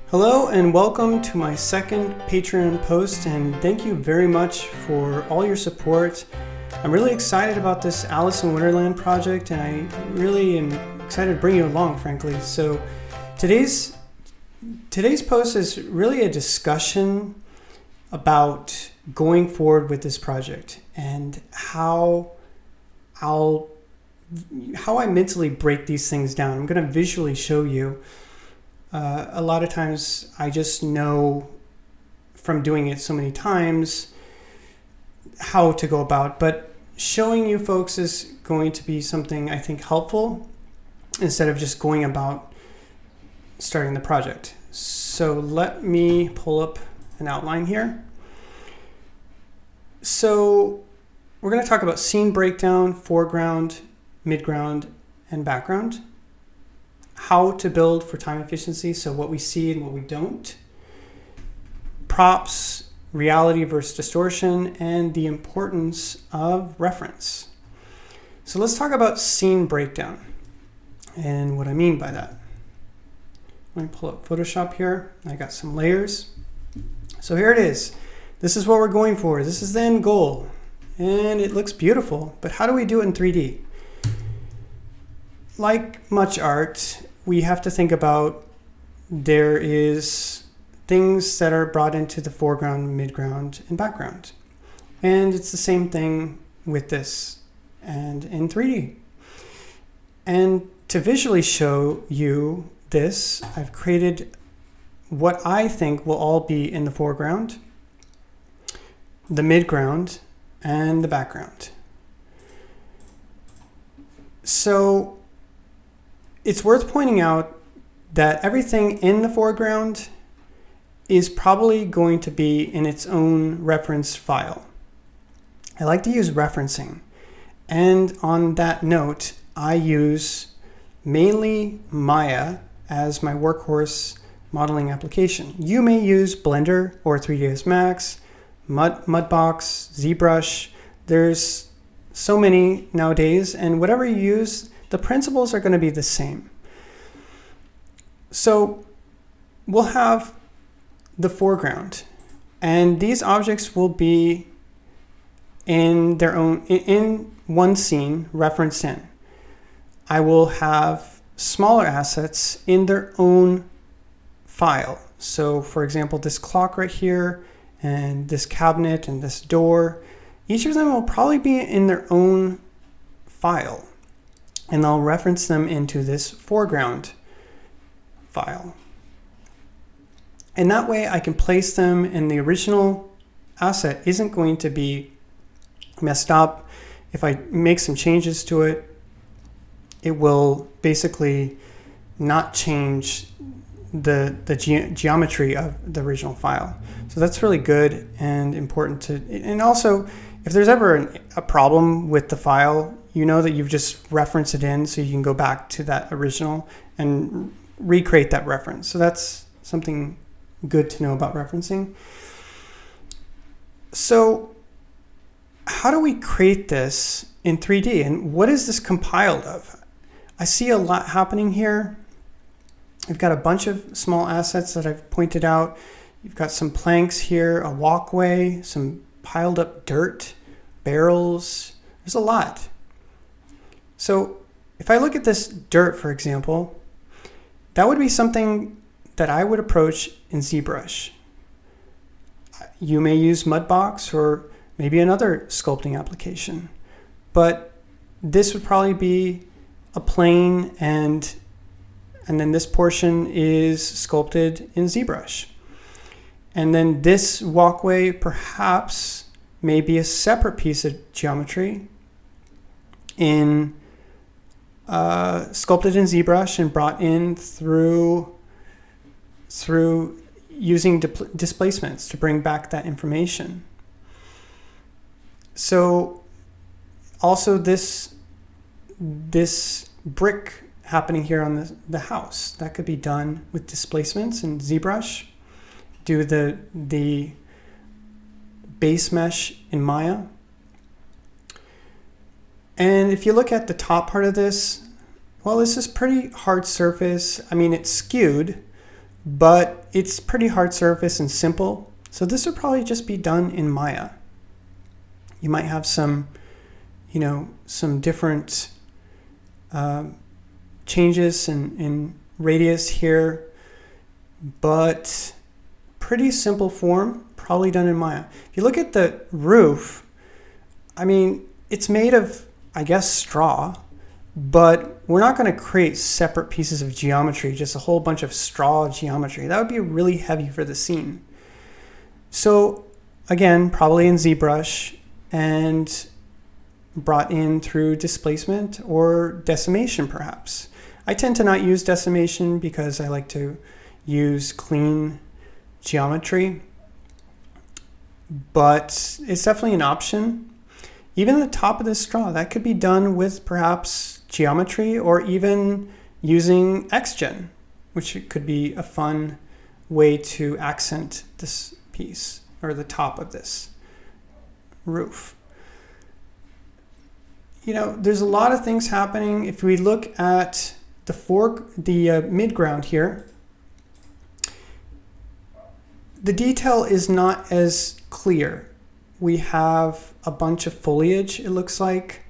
Hello and welcome to my second Patreon post, and thank you very much for all your support. I'm really excited about this Alice in Wonderland project, and I really am excited to bring you along, frankly. So today's post is really a discussion about going forward with this project and how I mentally break these things down. I'm going to visually show you. A lot of times I just know from doing it so many times how to go about, but showing you folks is going to be something I think helpful instead of just going about starting the project. So let me pull up an outline here. So we're going to talk about scene breakdown, foreground, midground, and background. How to build for time efficiency, so what we see and what we don't. Props, reality versus distortion, and the importance of reference. So let's talk about scene breakdown and what I mean by that. Let me pull up Photoshop here. I got some layers. So here it is. This is what we're going for. This is the end goal. And it looks beautiful, but how do we do it in 3D? Like much art, we have to think about there is things that are brought into the foreground, midground, and background. And it's the same thing with this and in 3D. And to visually show you this, I've created what I think will all be in the foreground, the midground, and the background. So it's worth pointing out that everything in the foreground is probably going to be in its own reference file. I like to use referencing. And on that note, I use mainly Maya as my workhorse modeling application. You may use Blender or 3ds Max, Mudbox, ZBrush. There's so many nowadays, and whatever you use, the principles are going to be the same. So we'll have the foreground, and these objects will be in their own, in one scene referenced in. I will have smaller assets in their own file. So for example, this clock right here, and this cabinet, and this door, each of them will probably be in their own file. And I'll reference them into this foreground file. And that way I can place them, and the original asset isn't going to be messed up. If I make some changes to it, it will basically not change the geometry of the original file. So that's really good and important to, and also if there's ever a problem with the file, you know that you've just referenced it in, so you can go back to that original and recreate that reference. So that's something good to know about referencing. So how do we create this in 3D, and what is this compiled of? I see a lot happening here. I've got a bunch of small assets that I've pointed out. You've got some planks here, a walkway, some piled up dirt, barrels. There's a lot. So if I look at this dirt, for example, that would be something that I would approach in ZBrush. You may use Mudbox or maybe another sculpting application, but this would probably be a plane, and then this portion is sculpted in ZBrush. And then this walkway perhaps may be a separate piece of geometry in sculpted in ZBrush and brought in through using displacements to bring back that information. So also this brick happening here on the house, that could be done with displacements in ZBrush. Do the base mesh in Maya. And if you look at the top part of this, well, this is pretty hard surface. I mean, it's skewed, but it's pretty hard surface and simple. So this would probably just be done in Maya. You might have some, some different changes in radius here, but pretty simple form, probably done in Maya. If you look at the roof, I mean, it's made of, I guess, straw, but we're not going to create separate pieces of geometry, just a whole bunch of straw geometry. That would be really heavy for the scene. So again, probably in ZBrush and brought in through displacement or decimation perhaps. I tend to not use decimation because I like to use clean geometry, but it's definitely an option. Even the top of this straw, that could be done with perhaps geometry or even using XGen, which could be a fun way to accent this piece or the top of this roof. There's a lot of things happening. If we look at the midground here, the detail is not as clear. We have a bunch of foliage, it looks like,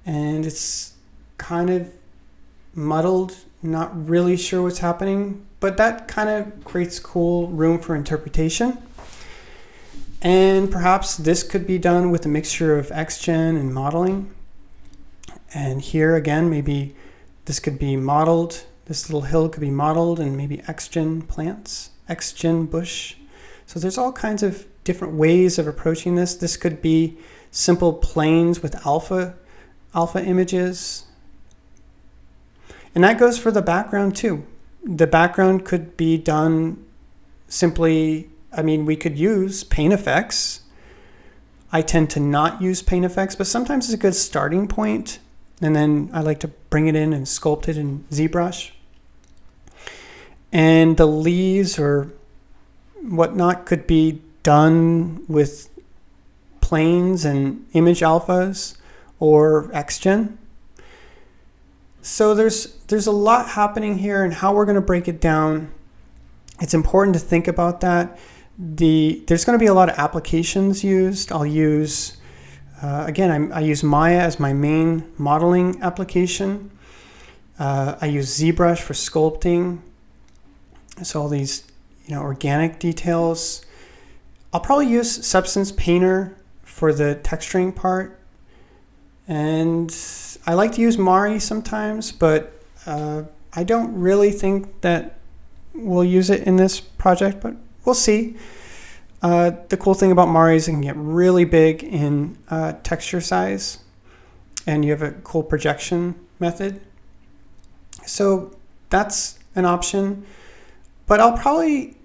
and it's kind of muddled, not really sure what's happening, but that kind of creates cool room for interpretation. And perhaps this could be done with a mixture of XGen and modeling. And here again, maybe this could be modeled, this little hill could be modeled, and maybe XGen plants, XGen bush. So there's all kinds of different ways of approaching this. This could be simple planes with alpha images. And that goes for the background too. The background could be done simply, we could use paint effects. I tend to not use paint effects, but sometimes it's a good starting point. And then I like to bring it in and sculpt it in ZBrush. And the leaves or whatnot could be done with planes and image alphas or XGen. So there's a lot happening here, and how we're going to break it down, it's important to think about that. There's going to be a lot of applications used. I'll use I use Maya as my main modeling application. I use ZBrush for sculpting. So all these, organic details. I'll probably use Substance Painter for the texturing part. And I like to use Mari sometimes, but I don't really think that we'll use it in this project, but we'll see. The cool thing about Mari is it can get really big in texture size, and you have a cool projection method. So that's an option. But I'll probably,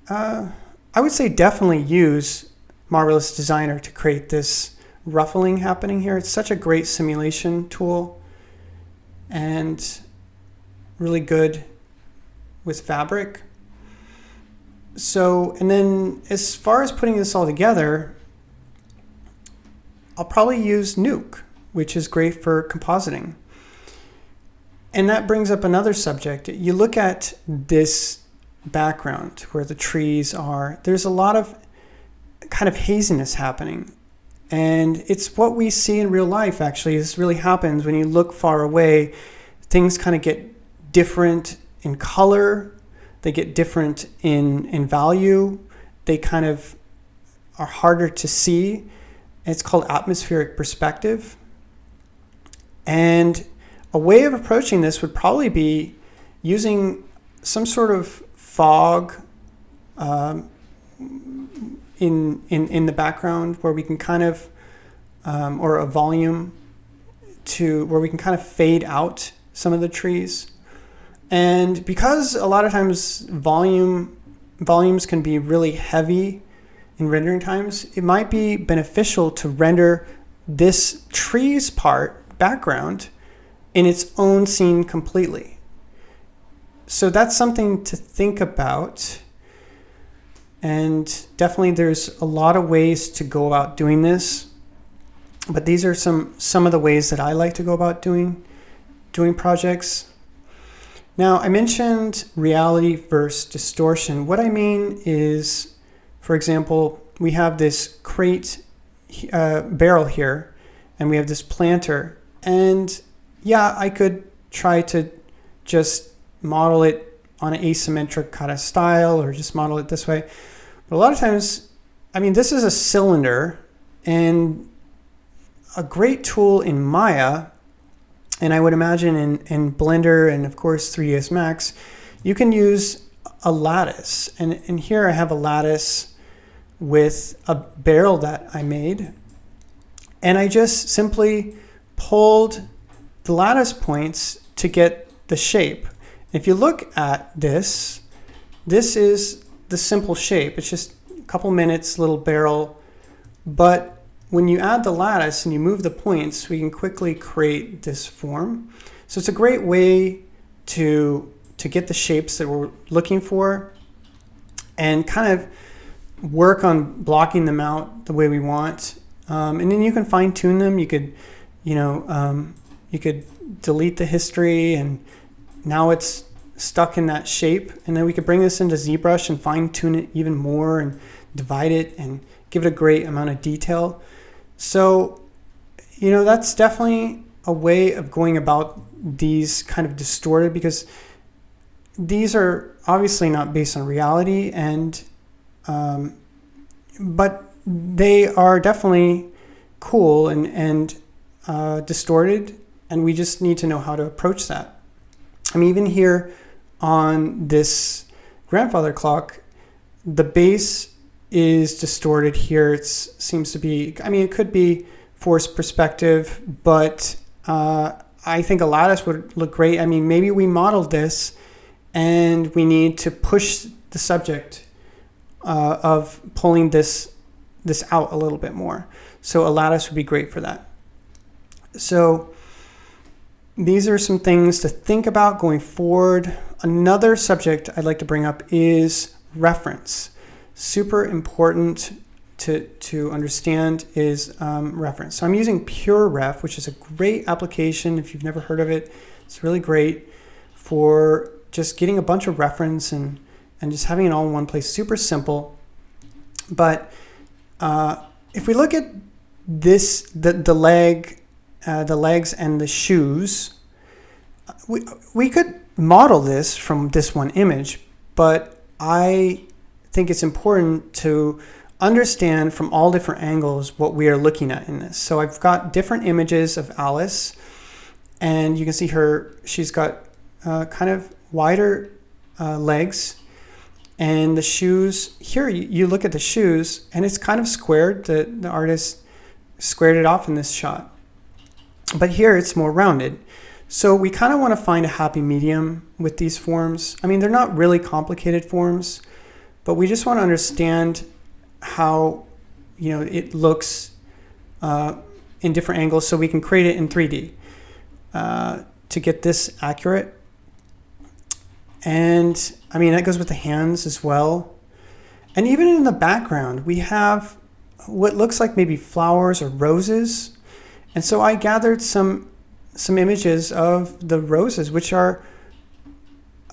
I would say definitely use Marvelous Designer to create this ruffling happening here. It's such a great simulation tool and really good with fabric. So, and then as far as putting this all together, I'll probably use Nuke, which is great for compositing. And that brings up another subject. You look at this background where the trees are, there's a lot of kind of haziness happening. And it's what we see in real life, actually. This really happens when you look far away. Things kind of get different in color. They get different in value. They kind of are harder to see. It's called atmospheric perspective. And a way of approaching this would probably be using some sort of fog in the background where we can kind of, or a volume where we can kind of fade out some of the trees. And because a lot of times volumes can be really heavy in rendering times, it might be beneficial to render this trees background in its own scene completely. So that's something to think about. And definitely there's a lot of ways to go about doing this. But these are some of the ways that I like to go about doing projects. Now, I mentioned reality versus distortion. What I mean is, for example, we have this crate barrel here, and we have this planter. And yeah, I could try to just model it on an asymmetric kind of style, or just model it this way. But a lot of times, I mean, this is a cylinder, and a great tool in Maya, and I would imagine in Blender and of course 3ds Max, you can use a lattice. And here I have a lattice with a barrel that I made. And I just simply pulled the lattice points to get the shape. If you look at this is the simple shape. It's just a couple minutes, little barrel. But when you add the lattice and you move the points, we can quickly create this form. So it's a great way to get the shapes that we're looking for and kind of work on blocking them out the way we want. And then you can fine tune them. You could, you could delete the history, and now it's stuck in that shape. And then we could bring this into ZBrush and fine tune it even more and divide it and give it a great amount of detail. So, that's definitely a way of going about these kind of distorted, because these are obviously not based on reality, and but they are definitely cool and distorted, and we just need to know how to approach that. I mean, even here on this grandfather clock, the base is distorted here. It seems to be, I mean, it could be forced perspective, but I think a lattice would look great. I mean, maybe we modeled this and we need to push the subject of pulling this out a little bit more. So a lattice would be great for that. So these are some things to think about going forward. Another subject I'd like to bring up is reference. Super important to understand is reference. So I'm using PureRef, which is a great application. If you've never heard of it, it's really great for just getting a bunch of reference and just having it all in one place. Super simple. But if we look at this, the legs and the shoes, we could model this from this one image, but I think it's important to understand from all different angles what we are looking at in this. So I've got different images of Alice, and you can see she's got kind of wider legs, and the shoes here, you look at the shoes and it's kind of squared. The artist squared it off in this shot, but here it's more rounded. So we kind of want to find a happy medium with these forms. I mean, they're not really complicated forms, but we just want to understand how it looks in different angles, so we can create it in 3D to get this accurate. And I mean, that goes with the hands as well. And even in the background, we have what looks like maybe flowers or roses. And so I gathered some images of the roses, which are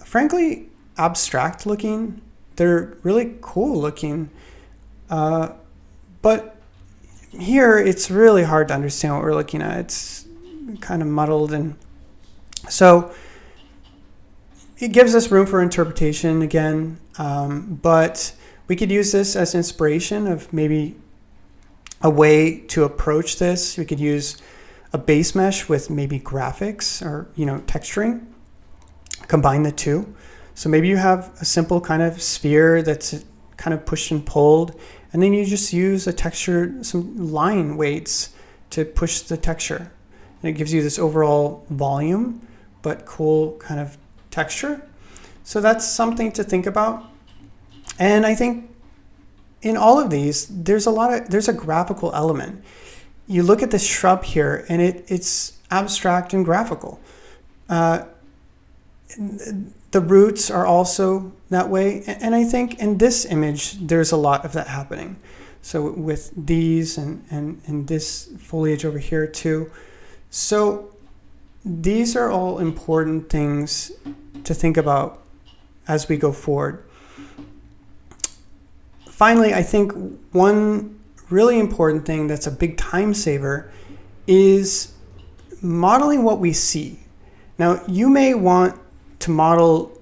frankly abstract looking. They're really cool looking. But here it's really hard to understand what we're looking at. It's kind of muddled, and so it gives us room for interpretation again. But we could use this as inspiration of maybe a way to approach this. We could use a base mesh with maybe graphics or texturing, combine the two. So maybe you have a simple kind of sphere that's kind of pushed and pulled, and then you just use a texture, some line weights to push the texture. And it gives you this overall volume, but cool kind of texture. So that's something to think about. And I think in all of these, there's a graphical element. You look at this shrub here, and it's abstract and graphical. The roots are also that way. And I think in this image, there's a lot of that happening. So with these and this foliage over here too. So these are all important things to think about as we go forward. Finally, I think one really important thing that's a big time saver is modeling what we see. Now, you may want to model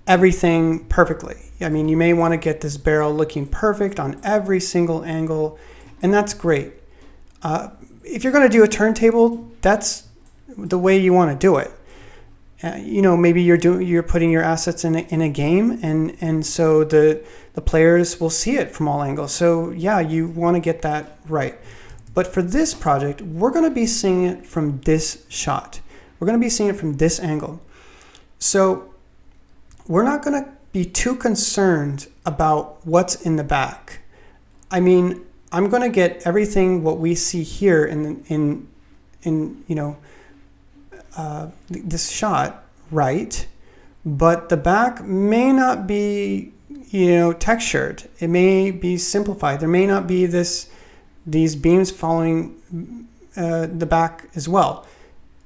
everything perfectly. I mean, you may want to get this barrel looking perfect on every single angle, and that's great. If you're going to do a turntable, that's the way you want to do it. Maybe you're putting your assets in a game, and so the players will see it from all angles. So yeah, you want to get that right. But for this project, we're going to be seeing it from this shot. We're going to be seeing it from this angle. So we're not going to be too concerned about what's in the back. I mean, I'm going to get everything what we see here in this shot right, but the back may not be textured. It may be simplified. There may not be these beams following the back as well,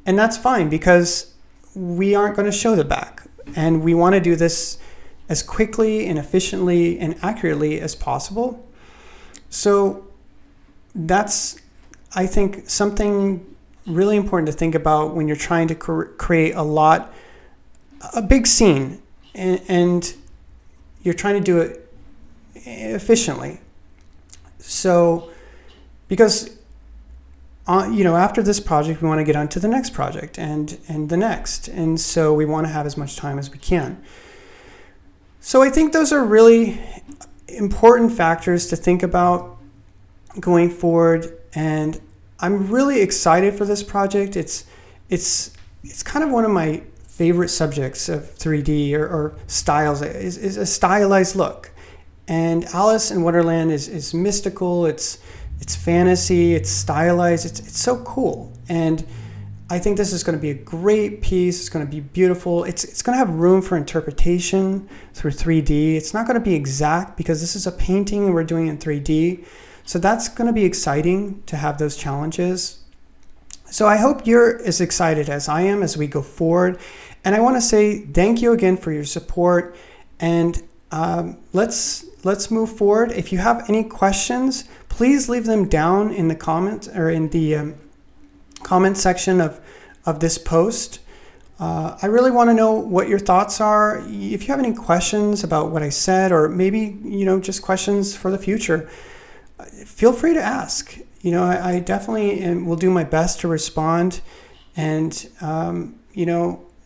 and that's fine because we aren't going to show the back, and we want to do this as quickly and efficiently and accurately as possible. So that's, I think, something really important to think about when you're trying to create a big scene, and you're trying to do it efficiently. So, because after this project, we want to get on to the next project and the next, and so we want to have as much time as we can. So I think those are really important factors to think about going forward, and I'm really excited for this project. It's kind of one of my favorite subjects of 3D or styles, is a stylized look. And Alice in Wonderland is mystical, it's fantasy, it's stylized, it's so cool. And I think this is going to be a great piece. It's going to be beautiful. It's going to have room for interpretation through 3D. It's not going to be exact because this is a painting and we're doing it in 3D. So that's going to be exciting to have those challenges. So I hope you're as excited as I am as we go forward. And I want to say thank you again for your support. And let's move forward. If you have any questions, please leave them down in the comments or in the comment section of this post. I really want to know what your thoughts are. If you have any questions about what I said, or maybe just questions for the future, feel free to ask. I definitely will do my best to respond. And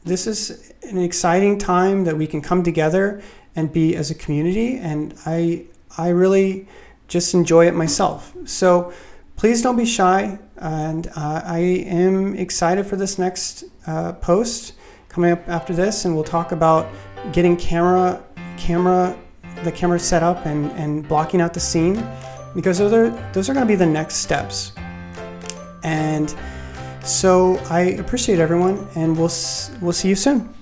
this is an exciting time that we can come together and be as a community, and I really just enjoy it myself. So please don't be shy, and I am excited for this next post coming up after this, and we'll talk about getting the camera set up and blocking out the scene, because those are going to be the next steps. And so I appreciate everyone, and we'll see you soon.